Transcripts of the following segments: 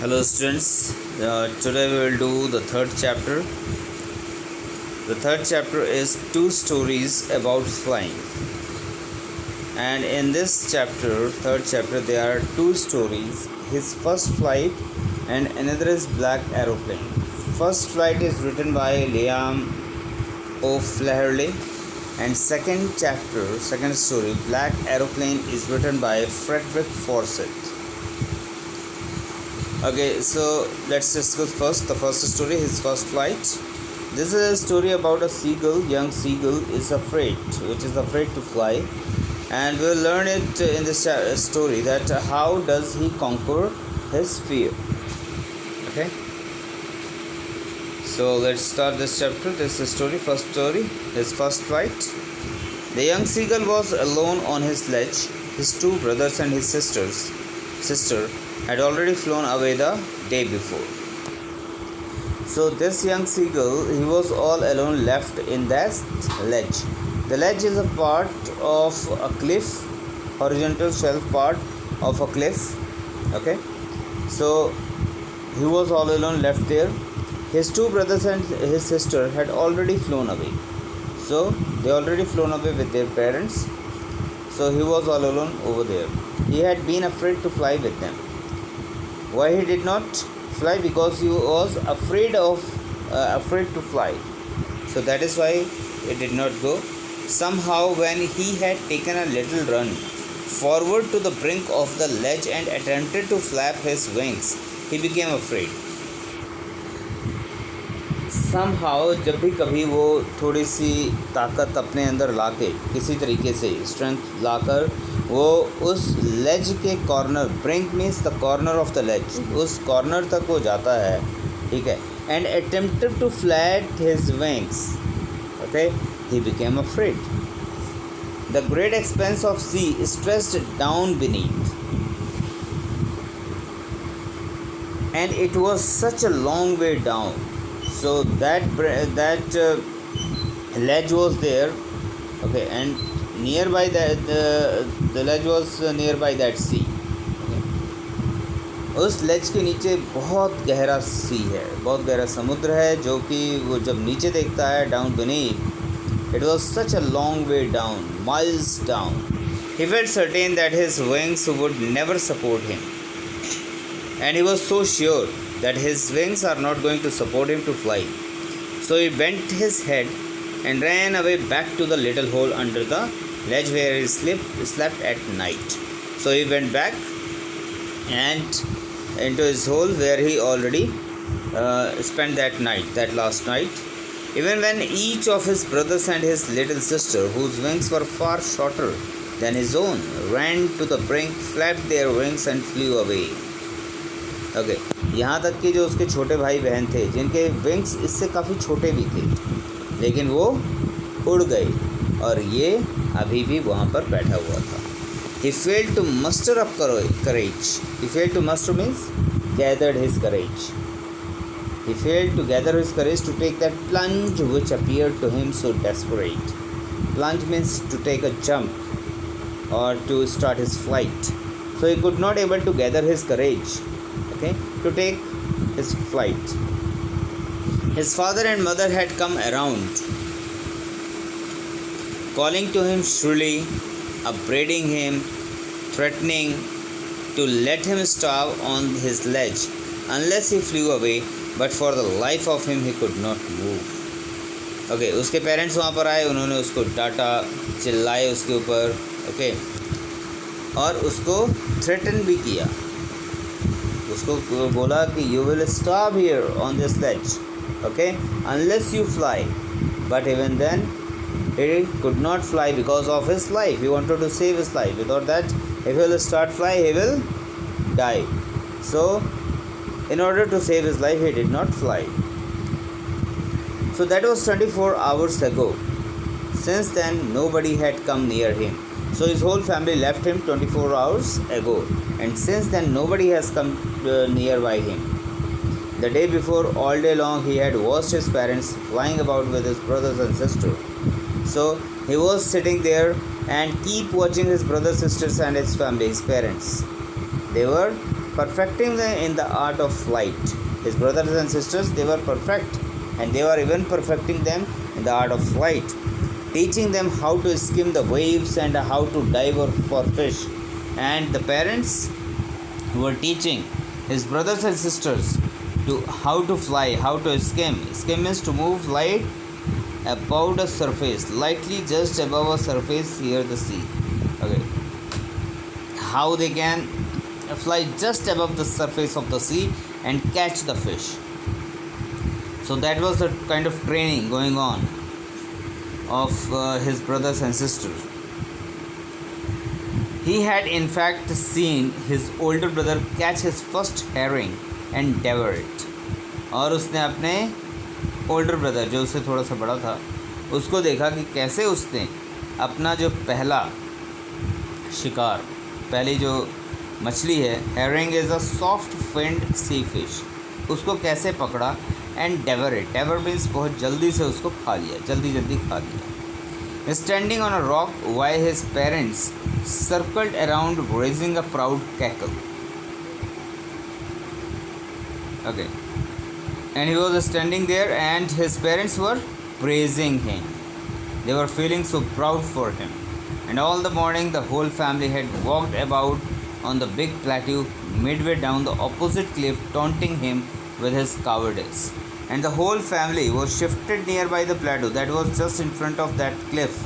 Hello students, today we will do the third chapter. The third chapter is two stories about flying. And in this chapter, third chapter, there are two stories. His first flight and another is Black Aeroplane. First flight is written by Liam O'Flaherty and second chapter, second story, Black Aeroplane is written by Frederick Fawcett. Okay, so let's discuss first the first story, his first flight. This is a story about a seagull. Young seagull is afraid, which is afraid to fly, and we'll learn it in this story that how does he conquer his fear. Okay, so let's start this chapter. This is story, first story, his first flight. The young seagull was alone on his sledge. His two brothers and his sister had already flown away the day before. So this young seagull, he was all alone left in that ledge. The ledge is a part of a cliff, horizontal shelf part of a cliff. Okay, so he was all alone left there. His two brothers and his sister had already flown away. So they already flown away with their parents. So he was all alone over there. He had been afraid to fly with them. Why he did not fly? Because he was afraid to fly. So that is why he did not go. Somehow when he had taken a little run forward to the brink of the ledge and attempted to flap his wings, he became afraid. Somehow जब भी कभी वो थोड़ी सी ताकत अपने अंदर लाके किसी तरीके से स्ट्रेंथ लाकर वो उस लेज के corner, brink means the corner of the ledge, उस कॉर्नर तक वो जाता है, ठीक है, and attempted to flap his wings, okay, he became afraid. The great expanse of sea stretched down beneath and it was such a long way down. So that ledge was there, okay, and nearby that the ledge was nearby that sea. Okay. उस ledge के नीचे बहुत गहरा सी है, बहुत गहरा समुद्र है, जो कि वो जब नीचे देखता है, down beneath, it was such a long way down, miles down. He felt certain that his wings would never support him, and he was so sure that his wings are not going to support him to fly. So he bent his head and ran away back to the little hole under the ledge where he slept at night. So he went back and into his hole where he already spent that night, that last night. Even when each of his brothers and his little sister, whose wings were far shorter than his own, ran to the brink, flapped their wings and flew away. Okay, यहाँ तक कि जो उसके छोटे भाई बहन थे, जिनके विंग्स इससे काफ़ी छोटे भी थे, लेकिन वो उड़ गए और ये अभी भी वहाँ पर बैठा हुआ था. He failed to muster up courage. He failed to muster means gathered his courage. He failed to gather his courage to take that plunge which appeared to him so desperate. Plunge means to take a jump or to start his flight. So he could not able to gather his courage, okay, to take his flight. His father and mother had come around, calling to him shrilly, upbraiding him, threatening to let him starve on his ledge unless he flew away, but for the life of him he could not move. Okay, उसके parents वहाँ पर आए, उन्होंने उसको डांटा, चिल्लाए उसके ऊपर, okay, और उसको थ्रेटन भी किया. उसको बोला कि you will starve here on this ledge, okay, unless you fly. But even then he could not fly because of his life. He wanted to save his life. He thought that if he will start fly, he will die. So in order to save his life, he did not fly. So that was 24 hours ago. Since then nobody had come near him. So his whole family left him 24 hours ago, and since then nobody has come nearby him. The day before, all day long, he had watched his parents flying about with his brothers and sisters. So he was sitting there and keep watching his brothers, sisters and his family, his parents. They were perfecting them in the art of flight. His brothers and sisters, they were perfect, and they were even perfecting them in the art of flight, teaching them how to skim the waves and how to dive for fish. And the parents were teaching his brothers and sisters to how to fly, how to skim. Skim means to move light above the surface, lightly just above a surface near the sea. Okay, how they can fly just above the surface of the sea and catch the fish. So that was the kind of training going on of his brothers and sisters. He had in fact seen his older brother catch his first herring and devour it. और उसने अपने older brother, जो उससे थोड़ा सा बड़ा था, उसको देखा कि कैसे उसने अपना जो पहला शिकार, पहली जो मछली है, herring is a soft finned sea fish, उसको कैसे पकड़ा and devour it. Devour means बहुत जल्दी से उसको खा लिया, जल्दी खा लिया. Standing on a rock while his parents circled around raising a proud cackle. Okay. And he was standing there and his parents were praising him. They were feeling so proud for him. And all the morning the whole family had walked about on the big plateau midway down the opposite cliff, taunting him with his cowardice. And the whole family was shifted nearby the plateau that was just in front of that cliff.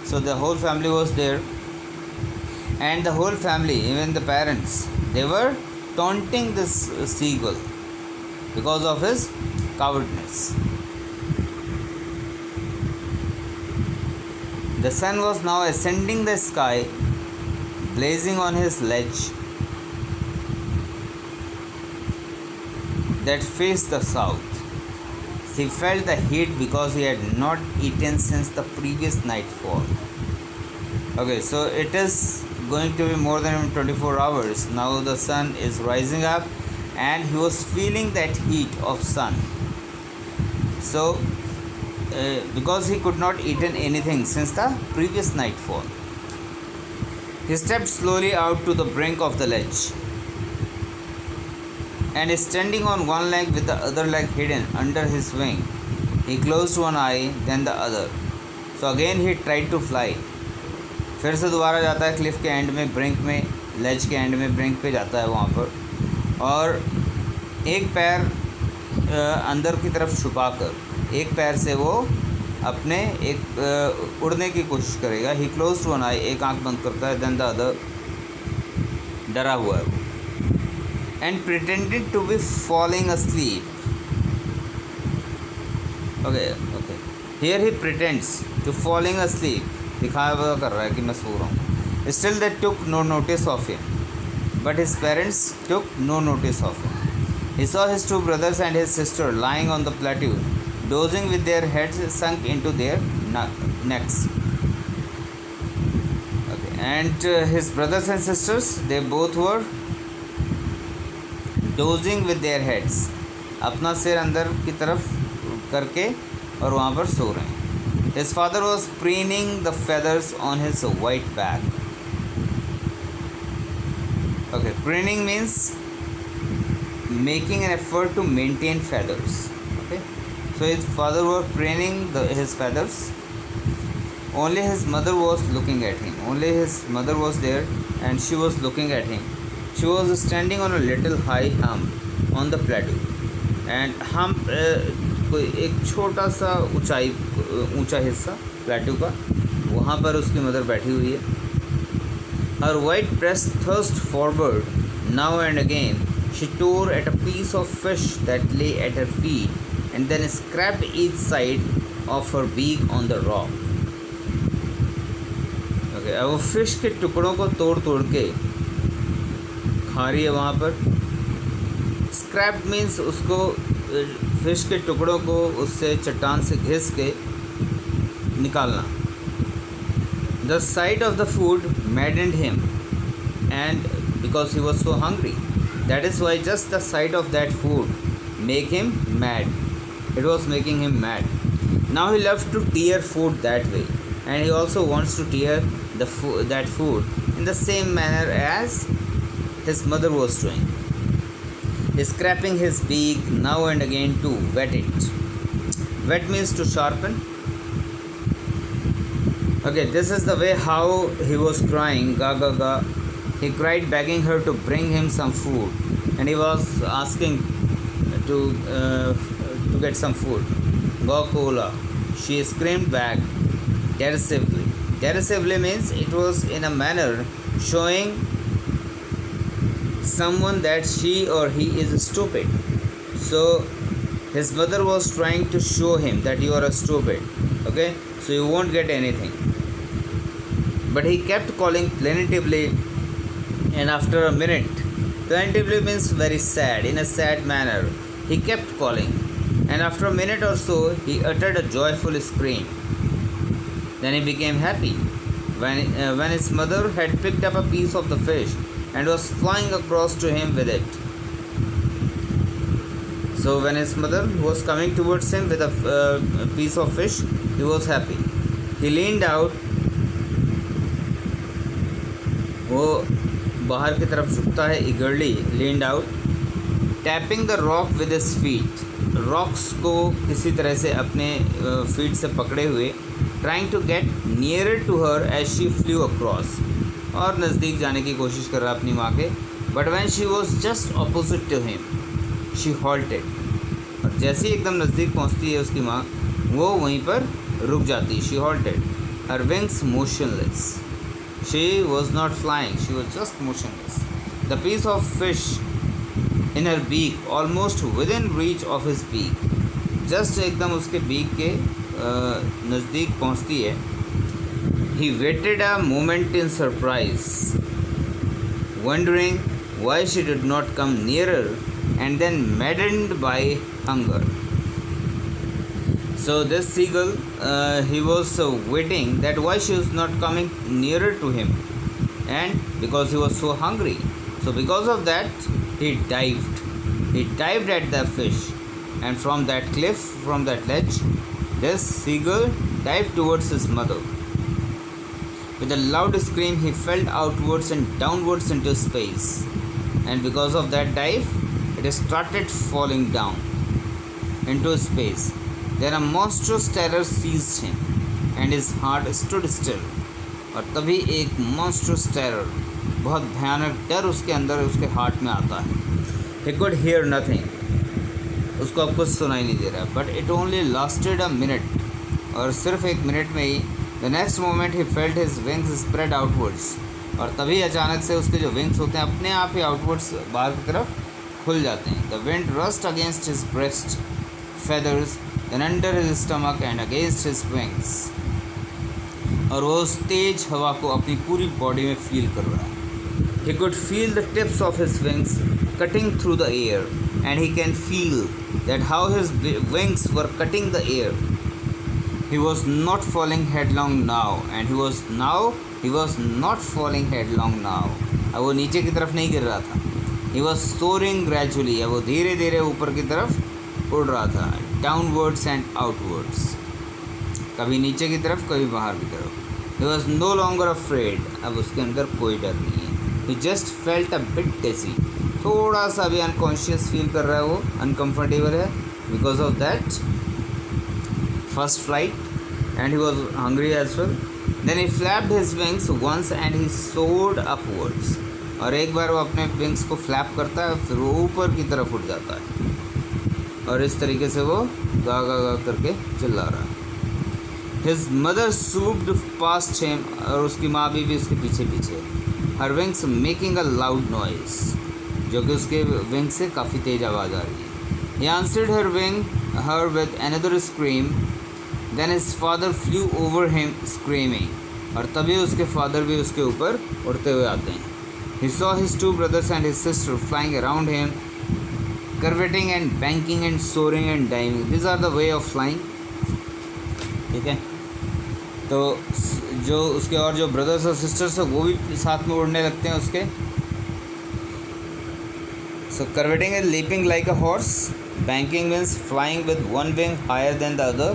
So the whole family was there. And the whole family, even the parents, they were taunting this seagull because of his cowardness. The sun was now ascending the sky, blazing on his ledge that faced the south. He felt the heat because he had not eaten since the previous nightfall. Okay, so it is going to be more than 24 hours. Now the sun is rising up and he was feeling that heat of sun. So because he could not eaten anything since the previous nightfall, he stepped slowly out to the brink of the ledge and standing on one leg with the other leg hidden under his wing, he closed one eye then the other. So again he tried to fly. फिर से दोबारा जाता है Cliff के and में, brink में, लेज के and में, ब्रिंक पे जाता है वहाँ पर, और एक पैर अंदर की तरफ छुपाकर एक पैर से वो अपने एक उड़ने की कोशिश करेगा. ही क्लोज वन आई, एक आंख बंद करता है, देन द अदर, डरा हुआ है वो, and pretended to be falling asleep. Okay, here he pretends to falling asleep, दिखाया हुआ कर रहा है कि मैं सो रहा हूँ. Still they took no notice of him, but his parents took no notice of him. He saw his two brothers and his sister lying on the plateau, dozing with their heads sunk into their necks. Okay. And his brothers and sisters, they both were dozing with their heads, अपना सिर अंदर की तरफ करके और वहाँ पर सो रहे हैं. His father was preening the feathers on his white back. Okay, preening means making an effort to maintain feathers. Okay, so his father was preening his feathers. Only his mother was looking at him. Only his mother was there and she was looking at him. She was standing on a little high hump on the plateau. And hump कोई एक छोटा सा ऊंचा हिस्सा प्लेटू का, वहाँ पर उसकी मदर बैठी हुई है. Her white breast thrust forward now and again. She tore at a piece of fish that lay at her feet and then scraped each side of her beak on the rock. Okay, अब वो fish के टुकड़ों को तोड़ के खा रही है वहाँ पर. स्क्रैप मीन्स उसको, फिश के टुकड़ों को उससे चट्टान से घिस के निकालना. The sight of the food maddened him, and because he was so hungry, that is why just the sight of that food make him mad. It was making him mad. Now he loves to tear food that way, and he also wants to tear that food in the same manner as his mother was doing, scraping his beak now and again to wet it. Wet means to sharpen. Okay, this is the way how he was crying, ga ga ga. He cried, begging her to bring him some food, and he was asking to get some food. Gokola, she screamed back derisively. Derisively means it was in a manner showing someone that she or he is stupid. So his mother was trying to show him that you are a stupid, okay, so you won't get anything. But he kept calling plaintively, and after a minute, plaintively means very sad, in a sad manner, he kept calling, and after a minute or so he uttered a joyful scream. Then he became happy when his mother had picked up a piece of the fish and was flying across to him with it. So when his mother was coming towards him with a piece of fish, he was happy. He leaned out, वो बाहर की तरफ झुकता है, eagerly leaned out, tapping the rock with his feet. Rocks को किसी तरह से अपने फीट से पकड़े हुए, trying to get nearer to her as she flew across, और नज़दीक जाने की कोशिश कर रहा अपनी माँ के. But when she was just opposite to him, she halted. और जैसे ही एकदम नज़दीक पहुँचती है उसकी माँ, वो वहीं पर रुक जाती. She halted, her wings motionless. She was not flying, she was just motionless. The piece of fish in her beak, almost within reach of his beak, just एकदम उसके beak के नज़दीक पहुँचती है. He waited a moment in surprise, wondering why she did not come nearer, and then maddened by hunger. So this seagull, he was waiting that why she was not coming nearer to him, and because he was so hungry. So because of that, he dived. He dived at the fish, and from that cliff, from that ledge, this seagull dived towards his mother. With a loud scream, he fell outwards and downwards into space, and because of that dive, it started falling down into space. Then a monstrous terror seized him, and his heart stood still. और तभी एक monstrous terror, बहुत भयानक डर उसके अंदर उसके heart में आता है. He could hear nothing. उसको अब कुछ सुनाई नहीं दे रहा. But it only lasted a minute. और सिर्फ एक मिनट में ही, the next moment he felt his wings spread outwards. और तभी अचानक से उसके जो wings होते हैं अपने आप ही outwards बाहर की तरफ खुल जाते हैं. The wind rushed against his breast, feathers, then under his stomach and against his wings. और वो उस तेज हवा को अपनी पूरी बॉडी में फील कर रहा है. He could feel the tips of his wings cutting through the air, and he can feel that how his wings were cutting the air. He was not falling headlong now, and he was not falling headlong now. अब वो नीचे की तरफ नहीं गिर रहा था. He was soaring gradually. अब वो धीरे धीरे ऊपर की तरफ उड़ रहा था, downwards and outwards. कभी नीचे की तरफ, कभी बाहर की तरफ. He was no longer afraid. अब उसके अंदर कोई डर नहीं है. He just felt a bit dizzy. थोड़ा सा भी अनकॉन्शियस फील कर रहा है, वो अनकम्फर्टेबल है because of that first flight, and he was hungry as well. Then he flapped his wings once and he soared upwards. और एक बार वो अपने विंग्स को फ्लैप करता है, फिर वो ऊपर की तरफ उठ जाता है, और इस तरीके से वो गा गा गा करके चिल्ला रहा है. His mother swooped past him, और उसकी माँ भी उसके पीछे पीछे. Her wings making a loud noise, जो कि उसके विंग से काफ़ी तेज़ आवाज़ आ रही है. He answered her with another scream. Then his father flew over him screaming, और तभी उसके फादर भी उसके ऊपर उड़ते हुए आते हैं. He saw his two brothers and his sister flying around him, curveting and banking and soaring and diving. These are the way of flying. ठीक है, तो जो उसके और जो ब्रदर्स और सिस्टर्स हैं वो भी साथ में उड़ने लगते हैं उसके. So curveting is leaping like a horse. Banking means flying with one wing higher than the other.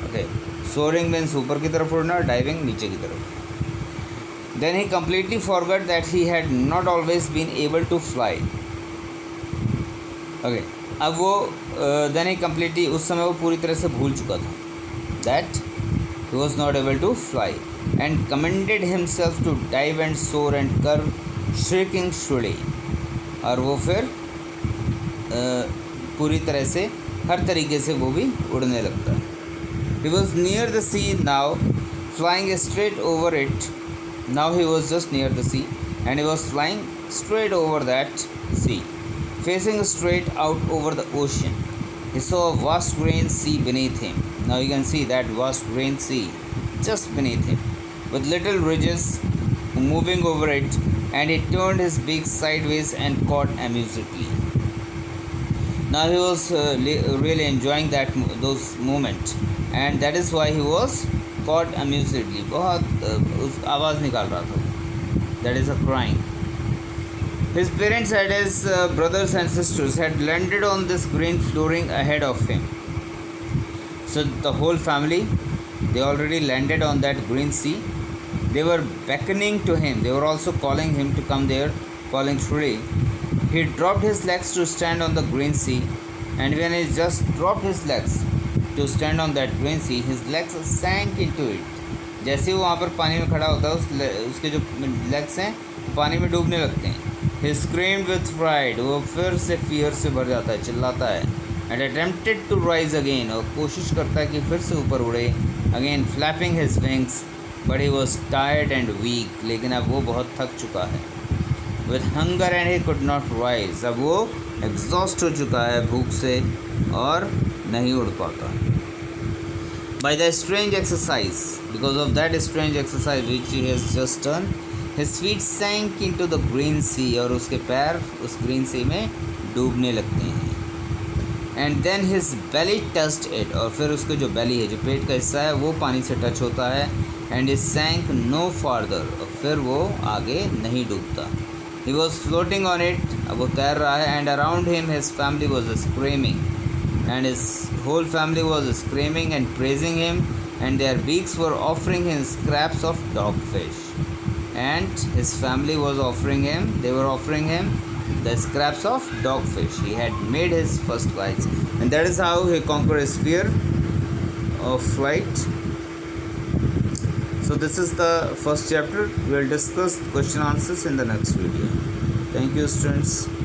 Okay. Soaring means ऊपर की तरफ उड़ना, diving नीचे की तरफ. Then he completely forgot that he had not always been able to fly. Okay. अब वो then he completely, उस समय वो पूरी तरह से भूल चुका था that he was not able to fly and commended himself to dive and soar and curve, shrieking shrilly. और वो फिर पूरी तरह से हर तरीके से वो भी उड़ने लगता है. He was near the sea now, flying straight over it. Now he was just near the sea and he was flying straight over that sea, facing straight out over the ocean. He saw a vast green sea beneath him. Now you can see that vast green sea just beneath him, with little ridges moving over it, and he turned his beak sideways and caught amusedly. Now he was really enjoying those moments, and that is why he was caught amusedly. बहुत उस आवाज़ निकाल रहा था. That is a crying. His parents and his brothers and sisters had landed on this green flooring ahead of him. So the whole family, they already landed on that green sea. They were beckoning to him. They were also calling him to come there, calling shrilly. He dropped his legs to stand on the green sea, and when he just dropped his legs to stand on that green sea, his legs sank into it. जैसे वो वहाँ पर पानी में खड़ा होता है, उसके जो लेग्स हैं पानी में डूबने लगते हैं. He screamed with pride. वो फिर से फियर से भर जाता है, चिल्लाता है. And attempted to rise again. और कोशिश करता है कि फिर से ऊपर उड़े. Again flapping his wings, but he was tired and weak. लेकिन अब वो बहुत थक चुका है. With hunger and he could not rise. अब वो एग्जॉस्ट हो चुका है भूख से और नहीं उड़ पाता. By the strange exercise, because of that strange exercise which he has just done, his feet sank into the green sea. और उसके पैर उस green sea में डूबने लगते हैं. And then his belly touched it. और फिर उसके जो belly है, जो पेट का हिस्सा है, वो पानी से टच होता है. And he sank no farther. और फिर वो आगे नहीं डूबता. He was floating on it. अब वो तैर रहा है. And around him his family was screaming. And his whole family was screaming and praising him. And their beaks were offering him scraps of dogfish. And his family was offering him, they were offering him the scraps of dogfish. He had made his first flights. And that is how he conquered his fear of flight. So this is the first chapter. We will discuss question answers in the next video. Thank you, students.